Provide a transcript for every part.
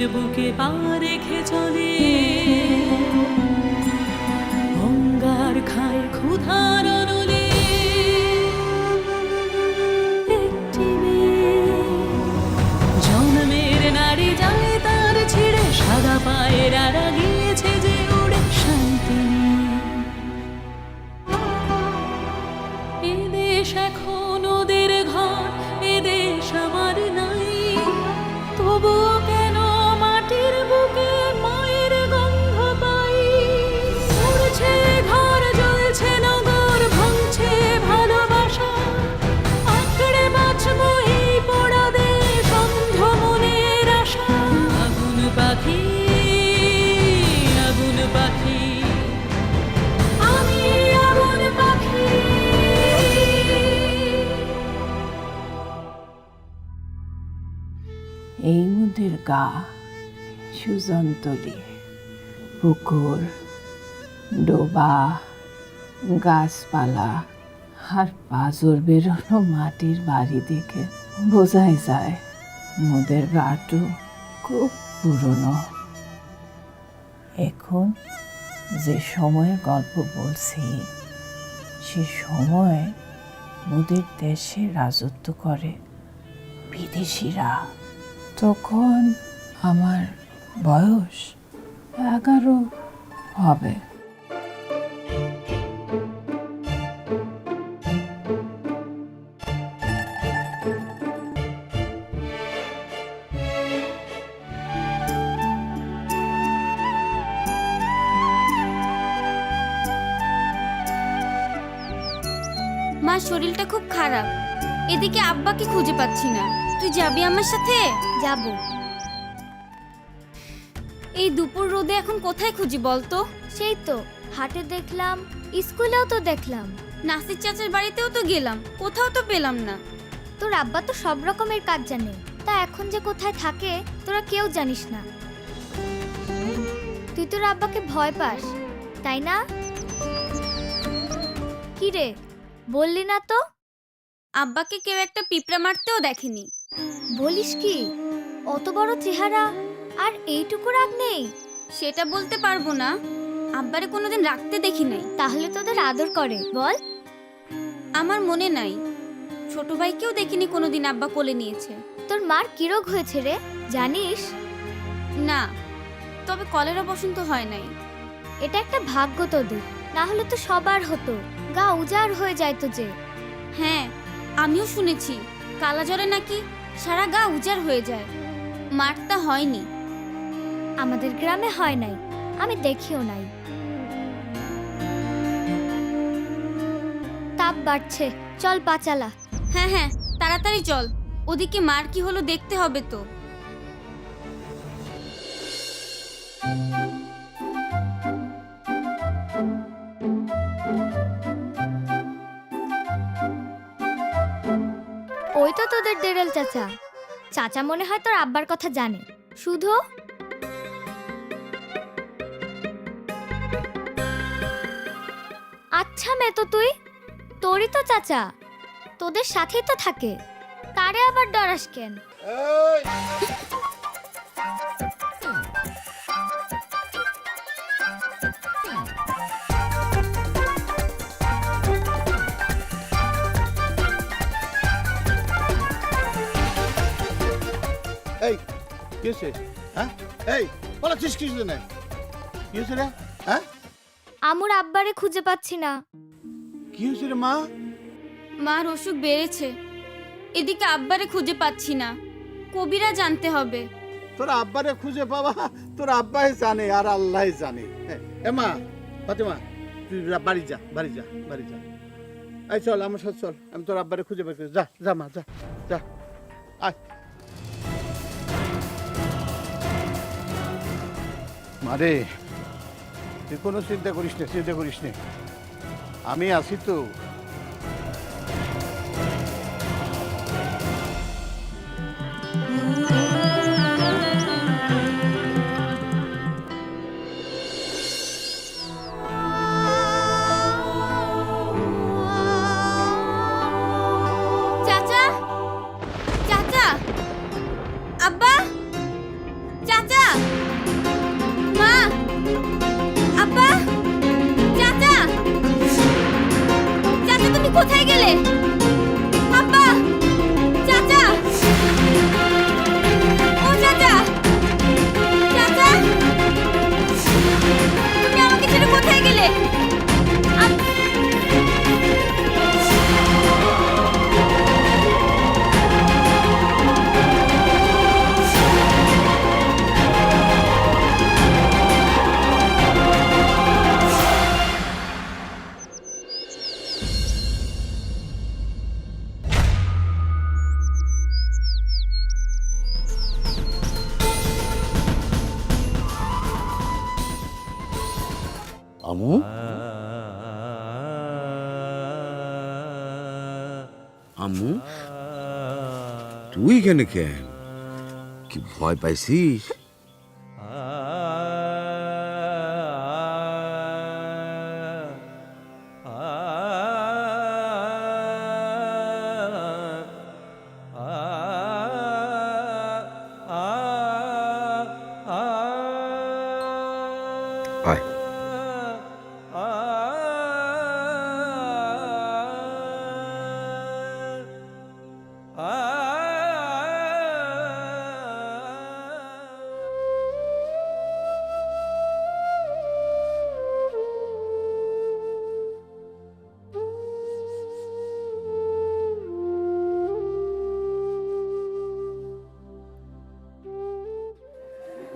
নদীর বুকে পা রেখে চলে, অঙ্গার খায় ক্ষুধার অনলে। একটি মেয়ে জন্মের নারী যায় তার ছিঁড়ে, সাদা পায়ের আড়া গিয়েছে যে উড়ে শান্তি নেই। এ দেশ এখন ওদের ঘর, এ দেশ আমার নাই, তবুও কেন মাটির বুকে মায়ের গন্ধ পাই। উড়ছে ঘর, জ্বলছে নগর, ভাঙছে ভালোবাসা, আঁকড়ে বাঁচবো এই পোড়া দেশ, অন্ধ মনের আশা। আগুন পাখি, আগুন পাখি, আমি আগুন পাখি। এই মুদের গা, সুজনতলি, পুকুর, ডোবা, গাছপালা আর পাঁজর বেরোনো মাটির বাড়ি দেখে বোঝাই যায় মুদের গাটু খুব পুরনো। এখন যে সময়ের গল্প বলছি, সে সময় মুদের দেশে রাজত্ব করে বিদেশিরা। তখন আমার বয়স 11 হবে। মা, শরীরটা খুব খারাপ, এদিকে আব্বাকে খুঁজে পাচ্ছি না। তুই যাবি আমার সাথে? যাব। এই দুপুর রোদে এখন কোথায় খুঁজি বলতো? সেই তো হাটে দেখলাম, স্কুলেও তো দেখলাম, নাসির চাচার বাড়িতেও তো গেলাম, কোথাও তো পেলাম না। তোর আব্বা তো সব রকমের কাজ জানে, তা এখন যে কোথায় থাকে তোরা কেউ জানিস না। তুই তোর আব্বাকে ভয় পাস, তাই না? কি রে, বললি না তো? আব্বাকে কেউ একটা পিঁপড়া মারতেও দেখেনি। বলিস কি? অত বড় চেহারা আর এইটুকু রাগ নেই? সেটা বলতে পারবো না, আব্বারে কোনোদিন রাখতে দেখি নাই। তাহলে তোদের আদর করে বল? আমার মনে নাই, ছোট ভাইকেও দেখিনি কোনোদিন আব্বা কোলে নিয়েছে। তোর মার কি রোগ হয়েছে রে, জানিস? না, তবে কলেরা বসন্ত হয় নাই। এটা একটা ভাগ্য তোদের, না হলে তো সবার হতো, গা উজাড় হয়ে যায় তো যে। হ্যাঁ, আমিও শুনেছি কালা জ্বরে নাকি সারা গা উজাড় হয়ে যায়। মারটা হয়নি। আমাদের গ্রামে হয় নাই, আমি দেখিও নাই। তাপ বাড়ছে, চল পা চালা। হ্যাঁ হ্যাঁ, তাড়াতাড়ি চল, ওদিকে মার কি হলো দেখতে হবে তো। ওই তো তোদের ডেরেল চাচা। চাচা মনে হয় তোর আব্বার কথা জানে শুধু। আচ্ছা মে তো তুই, তোরই তো চাচা, তোদের সাথেই তো থাকে, তারে আবার ডরাস কেন? এই কি হয়েছে? হ্যাঁ, এই বলাচ্ছিস কিছু না, কি হয়েছে রে? হ্যাঁ, আমুর আব্বারে খুঁজে পাচ্ছি না। কি হয়েছে রে মা? মার অসুখ বেড়েছে, এদিকে আব্বারে খুঁজে পাচ্ছি না, কবিরা জানতে হবে। তোর আব্বারে খুঁজে পাবা তোর আব্বাই জানে আর আল্লাহ জানে। এ মা ফাতেমা, তুই বাড়ি যা, বাড়ি যা, বাড়ি যা। এই চল আমার সাথে চল, আমি তোর আব্বারে খুঁজে বের করি। যা যা মা, যা যা, আয়। মারে, তুই কোনো চিন্তা করিস না, চিন্তা করিস না, আমি আছি তো। চাচা, চাচা, আব্বা, চাচা। কোথায় গেলে? আমু আমু তুই কেন কেন কি ভয় পাইছিস? আয়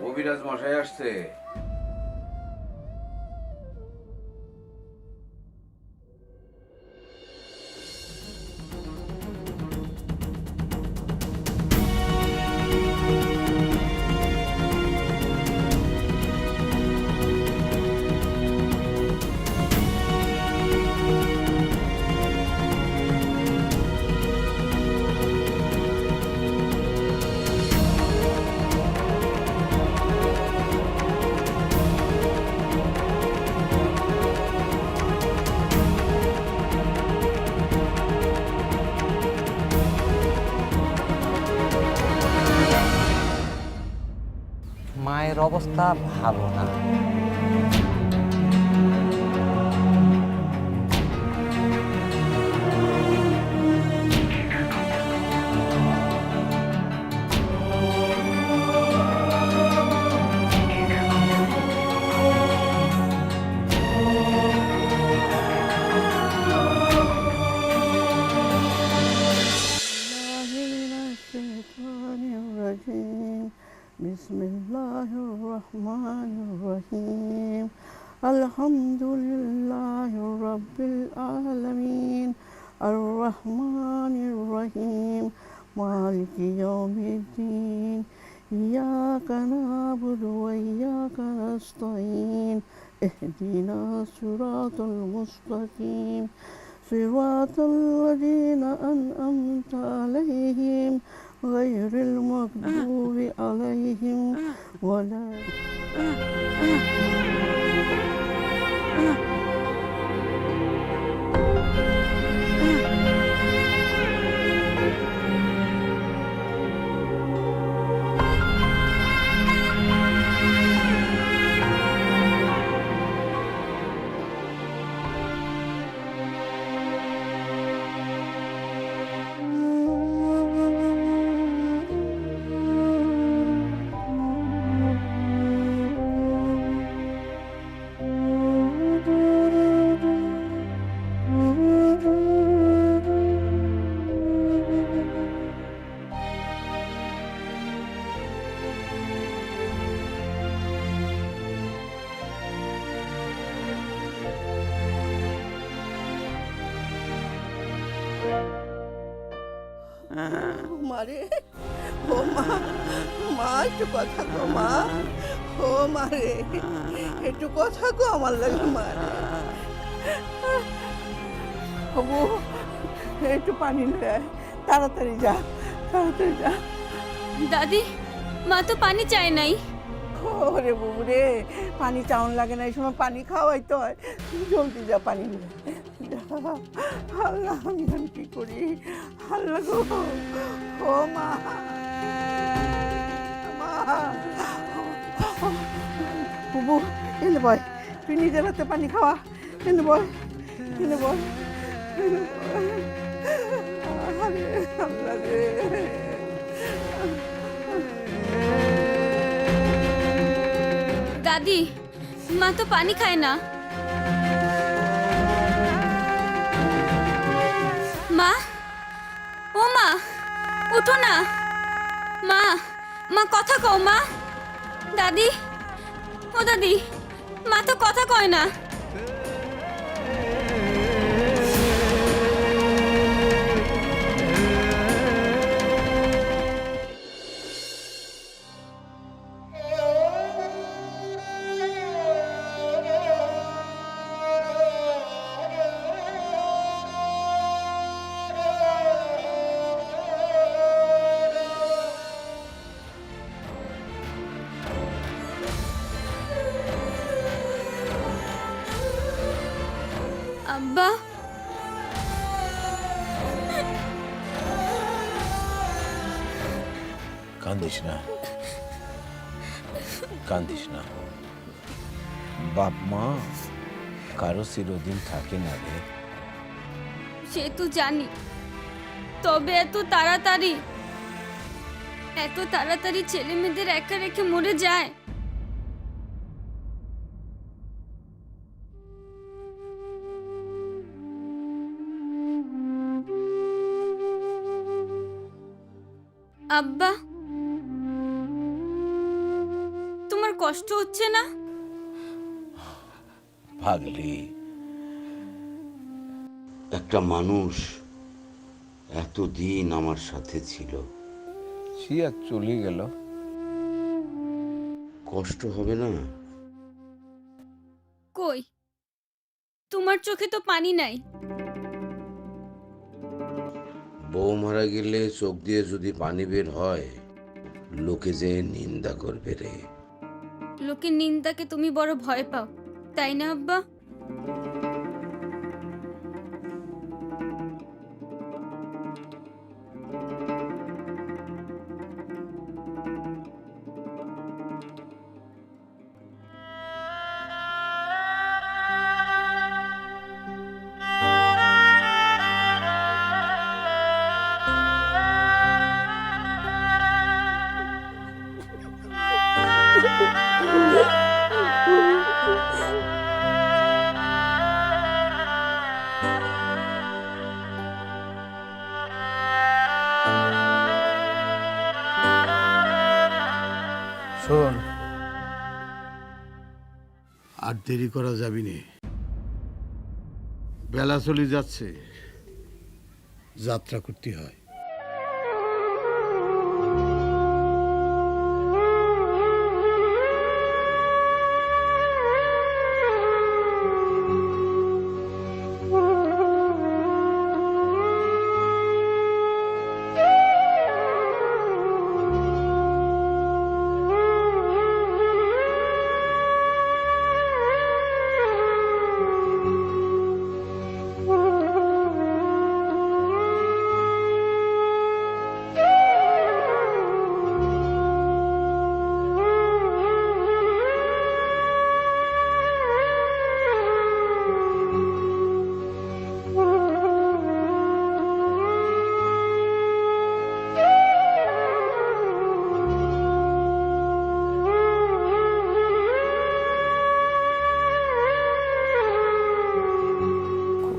কবিরাজ মশাই আসছে। মায়ের অবস্থা ভালো না। بسم الله الرحمن الرحيم الحمد لله رب العالمين الرحمن الرحيم مالك يوم الدين إياك نعبد وإياك نستعين اهدنا الصراط المستقيم صراط الذين أنعمت عليهم غير المغضوب عليهم ولا মারে ও মা, মা একটু কথা কো মা, ও মারে একটু কথা কো আমার লাগে মারে। বাবু একটু পানি নিয়ে আয়, তাড়াতাড়ি যা, তাড়াতাড়ি যা। দাদি, মা তো পানি চায় নাই। ওরে বাবু রে, পানি চাউন লাগে না, এই সময় পানি খাওয়াইতে হয়। জলদি যা পানি নিয়ে যা। আল্লাহ আমি এখন কি করি, আল্লাহ গো, ও মা, মা। বাবু এনে বয়, তুই নিজের হাতে পানি খাওয়া, এনে বয়, এনে বয়, এনে বয়। আরে আল্লাহ রে। দাদি, মা তো পানি খায় না। উঠো না। মা, মা কথা কও মা। দাদি, ও দাদি, মা তো কথা কয় না। আব্বা, কান্দিস না, কান্দিস না। বাপ মা কারো চিরদিন থাকে না রে। সে তো জানি, তবে এত তাড়াতাড়ি ছেলে মেয়েদের একা রেখে মরে যায়। আব্বা, তোমার কষ্ট হচ্ছে না? পাগলি, একটা মানুষ এতদিন আমার সাথে ছিল, সে আর চলে গেল। কষ্ট হবে না? কই, তোমার চোখে তো পানি নাই। বউ মারা গেলে চোখ দিয়ে যদি পানি বের হয়, লোকে যে নিন্দা করবে রে। লোকের নিন্দাকে তুমি বড় ভয় পাও, তাই না আব্বা? শোন, আর দেরি করা যাবি না। বেলা চলে যাচ্ছে, যাত্রা করতে হয়।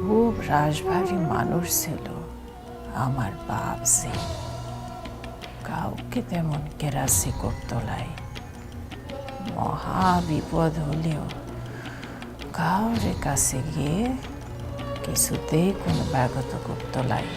খুব রাশভারী মানুষ ছিল আমার বাপ যে, কাউকে তেমন কেরাসি করতো লাই। মহা বিপদ হলেও কাউরে কাছে গিয়ে কিছুতেই কোনো ব্যাগত করতো লাই।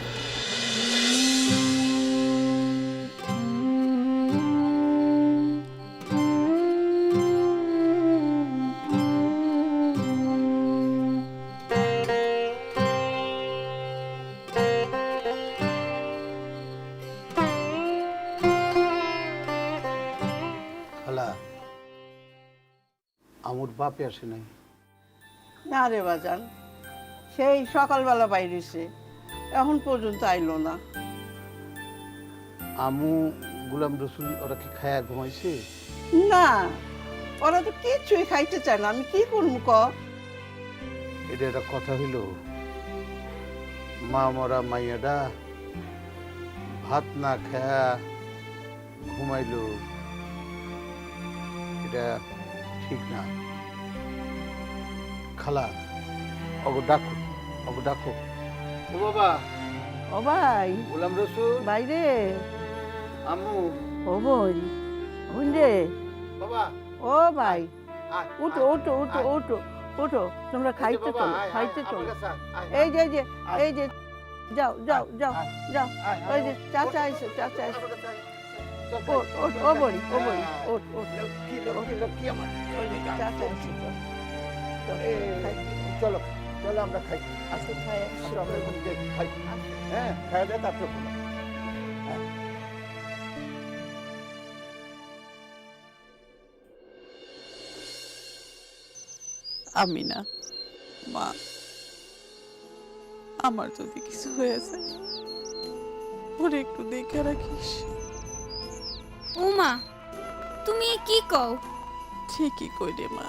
খালা, আমার বাপে আসে নাই। না রে বাজান, সেই সকালবেলা বাইরেছে, এখন পর্যন্ত আইলো না। আমু গোলাম রসুল ওরা কি খায়া ঘুমাইছে? না, ওরা তো কিছুই খাইতে চায় না। আমি কি করবো ক? এটা একটা কথা হইল? মা মরা মাইয়াডা ভাত না খায়া ঘুমাইলো, এটা ঠিক না। খালা, অগো ডাকো, অগো ডাকো। ও বাবা, ও ভাই, গোলাম রসুল, বাইরে আম্মু, ও বোন, বোন রে, বাবা, ও ভাই, আয়, উঠো আয়, উঠো উঠো আয়। উঠো উঠো, তোমরা এই যে খাইতে বাবা, চলো, আয়, খাইতে আয়, চলো। আমার কাছে আয়, আয়, এই যে আয়, এই যে যাও যাও যাও আয়, যাও, আয়, ওই আয়, যে ওঠ, চাচা ওঠ, আইসো, চাচা আইসো। আমার কাছে আয়। চল, ওঠ চল, ওঠ, চল, ও চল, বড়ি, ও বড়ি, হ্যাঁ। ওঠ ওঠ, লক্ষ্মী, আমার। ওই যে যা। চাচা আইসো, চল চল, এই, খাই, চলো চলো আমরা খাই, আসো খাই, আসো, আমরা এখানে যাই, খাই, হ্যাঁ খাই দেয় তারপরে বলো। আমি না মা, আমার যদি কিছু হয়ে যায় ওরে একটু দেখে রাখিস। ও মা, তুমি এ কি কও? ঠিকই কই রে মা,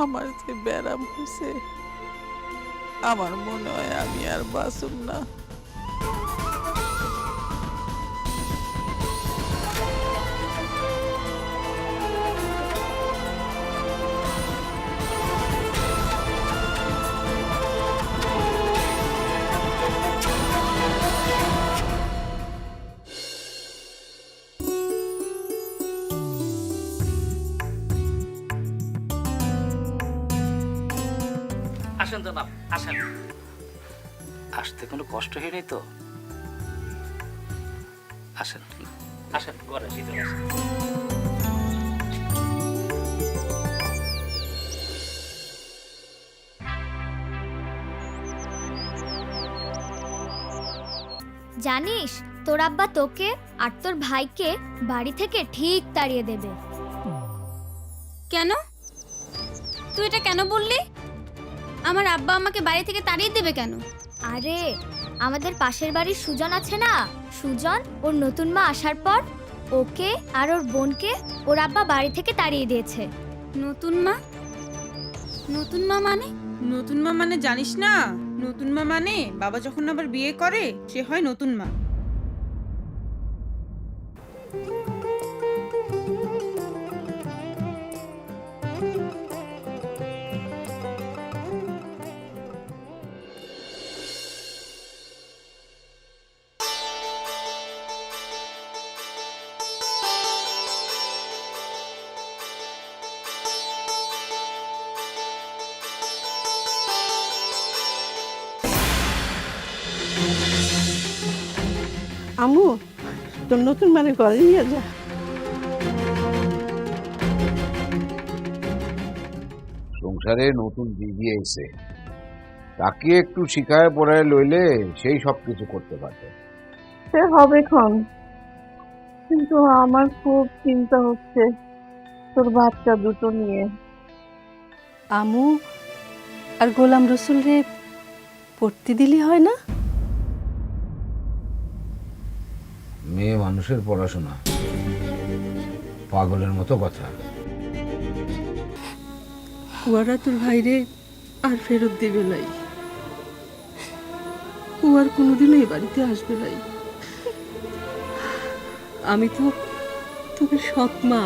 আমার যে ব্যারাম হয়েছে আমার মনে হয় আমি আর বাঁচুম না। আসেন তো না, আসেন। আসতে কোনো কষ্ট হয়নি তো? আসেন আসেন, ঘরে ভিতরে আসেন। জানিস তোর আব্বা তোকে আর তোর ভাইকে বাড়ি থেকে ঠিক তাড়িয়ে দেবে। কেন? তুই এটা কেন বললি? আমার আব্বা আমাকে বাড়ি থেকে তাড়িয়ে দেবে কেন? আরে আমাদের পাশের বাড়ির সুজন আছে না, সুজন ওর নতুন মা আসার পর ওকে আর ওর বোনকে ওর আব্বা বাড়ি থেকে তাড়িয়ে দিয়েছে। নতুন মা? নতুন মা মানে? নতুন মা মানে জানিস না? নতুন মা মানে বাবা যখন আবার বিয়ে করে সে হয় নতুন মা। আমু, তোর নতুন মানে ঘরে নিয়ে যা। সংসারে নতুন দিদি এসে তাকে একটু শিখায় পড়ায় লইলে সেই সব কিছু করতে পারবে। সে হবে ক্ষণ, কিন্তু আমার খুব চিন্তা হচ্ছে তোর বাচ্চা দুটো নিয়ে। আমু আর গোলাম রসুল রে পড়তে দিলি হয় না? মেয়ে মানুষের পড়াশোনা পাগলের মতো কথা। ওরা তোর ভাইরে আর ফেরত দেবে নাই, ও আর কোনোদিনও এই বাড়িতে আসবে নাই। আমি তো তোকে সৎ মা,